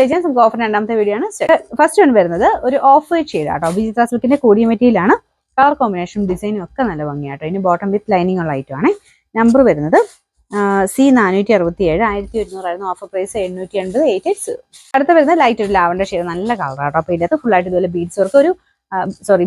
Legends നമുക്ക് offer രണ്ടാമത്തെ video ആണ്. ഫസ്റ്റ് വൺ വരുന്നത് ഒരു ഓഫ് വൈറ്റ് ഷെയ്ഡ് ആട്ടോ. വിചിത്ര സിൽക്കിന്റെ കൂടിയ മെറ്റീരിയലാണ്. കളർ കോമ്പിനേഷനും ഡിസൈനും ഒക്കെ നല്ല ഭംഗിയാട്ടോ. ഇതിന് ബോട്ടം വിത്ത് ലൈനിങ് ഉള്ള ഐറ്റം ആണ്. നമ്പർ വരുന്നത് C467 1100 ഓഫർ പ്രൈസ് 880 880. അടുത്ത വരുന്നത് ലൈറ്റ് ഒരു ലാവൻഡർ ഷെയ്ഡ് നല്ല കളർ ആട്ടോ. അപ്പോൾ ഇതിനകത്ത് ഫുൾ ആയിട്ട് ഇതുപോലെ ബീഡ്സ് വർക്ക് ഒരു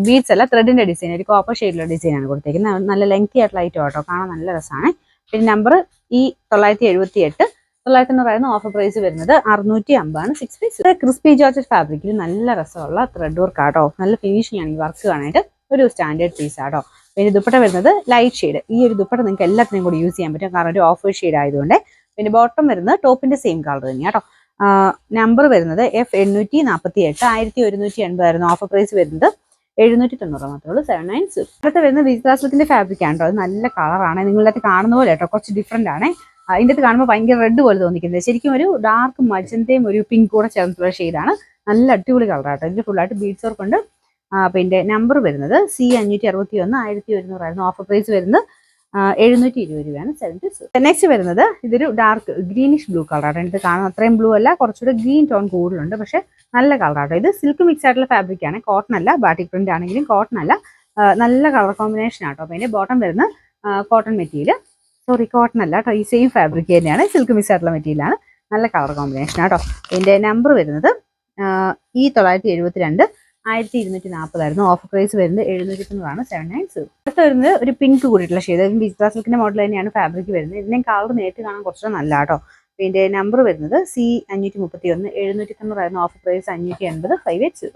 ബീഡ്സ് അല്ല ത്രെഡിന്റെ ഡിസൈൻ ഒരു കോപ്പർ ഷെയ്ഡിലുള്ള ഡിസൈനാണ് കൊടുത്തേക്കുന്നത്. നല്ല ലെങ്തി ആയിട്ടുള്ള ഐറ്റം ആട്ടോ, കാണാൻ നല്ല രസമാണ്. പിന്നെ നമ്പർ E978 900 ഓഫർ പ്രൈസ് വരുന്നത് 650 6 പീസ്. ക്രിസ്പി ജോർജറ്റ് ഫാബ്രിക്കിൽ നല്ല രസമുള്ള ത്രെഡ് വർക്ക് ആട്ടോ. നല്ല ഫിനിഷിംഗ് ആണ് ഈ വർക്ക് കാണാനായിട്ട്. ഒരു സ്റ്റാൻഡേർഡ് പീസ് ആട്ടോ. പിന്നെ ദുപ്പട്ട വരുന്നത് ലൈറ്റ് ഷെയ്ഡ്. ഈ ഒരു ദുപ്പട്ട നിങ്ങൾക്ക് എല്ലാത്തിനും കൂടി യൂസ് ചെയ്യാൻ പറ്റും, കാരണം ഒരു ഓഫ് ഷെയ്ഡ് ആയതുകൊണ്ട്. പിന്നെ ബോട്ടം വരുന്നത് ടോപ്പിന്റെ സെയിം കളർ തന്നെയാണ് കേട്ടോ. നമ്പർ വരുന്നത് F848 1180 ഓഫർ പ്രൈസ് വരുന്നത് 790 മാത്രമേ ഉള്ളൂ 790. അടുത്ത വരുന്നത് വിചിത്ര സിൽക്കിന്റെ ഫാബ്രിക് ആണ് കേട്ടോ. അത് നല്ല കളറാണ്, നിങ്ങളുടെ കാണുന്ന പോലെ കേട്ടോ. കുറച്ച് ഡിഫറെന്റ് ആണ്. ഇതിൻ്റെ അകത്ത് കാണുമ്പോൾ ഭയങ്കര റെഡ് പോലെ തോന്നിക്കുന്നത് ശരിക്കും ഒരു ഡാർക്ക് മജന്തയും ഒരു പിങ്ക് കൂടെ ചേർന്നിട്ടുള്ള ഷെയ്ഡാണ്. നല്ല അടിപൊളി കളറാട്ടോ. ഇതിൽ ഫുള്ളായിട്ട് ബീഡ്സ് വർക്ക് ഉണ്ട്. പിന്നെ നമ്പർ വരുന്നത് C561 1100 ഓഫർ പ്രൈസ് വരുന്നത് 720 രൂപയാണ് 70. നെക്സ്റ്റ് വരുന്നത് ഇതൊരു ഡാർക്ക് ഗ്രീനിഷ് ബ്ലൂ കളറാട്ടോ. ഇത് കാണുന്ന അത്രയും ബ്ലൂ അല്ല, കുറച്ചുകൂടെ ഗ്രീൻ ടോൺ കൂടുതലുണ്ട്, പക്ഷെ നല്ല കളറാട്ടോ. ഇത് സിൽക്ക് മിക്സ് ആയിട്ടുള്ള ഫാബ്രിക് ആണ്, കോട്ടൺ അല്ല. ബാറ്റിക് പ്രിന്റ് ആണെങ്കിലും കോട്ടൺ അല്ല. നല്ല കളർ കോമ്പിനേഷൻ ആട്ടോ. പിന്നെ ബോട്ടം വരുന്ന കോട്ടൺ മെറ്റീരിയൽ, കോട്ടൺ അല്ല കേട്ടോ, ഈ സെയിം ഫാബ്രിക് തന്നെയാണ്, സിൽക്ക് മിക്സ് ആയിട്ടുള്ള മെറ്റീരിയലാണ്. നല്ല കളർ കോമ്പിനേഷൻ ആട്ടോ. ഇതിന്റെ നമ്പർ വരുന്നത് E972 1240 ഓഫർ പ്രൈസ് വരുന്നത് 790 790. അടുത്ത വരുന്നത് ഒരു പിങ്ക് കൂടിയിട്ടുള്ള ഷെയ്ഡ്. വിചിത്ര സിൽക്കിന്റെ മോഡൽ തന്നെയാണ് ഫാബ്രിക് വരുന്നത്. ഇതിന്റെ കളർ നേരിട്ട് കാണാൻ കുറച്ചുകൂടെ നല്ല കേട്ടോ. ഇതിന്റെ നമ്പർ വരുന്നത് C531 790 ഓഫർ പ്രൈസ് 580 580.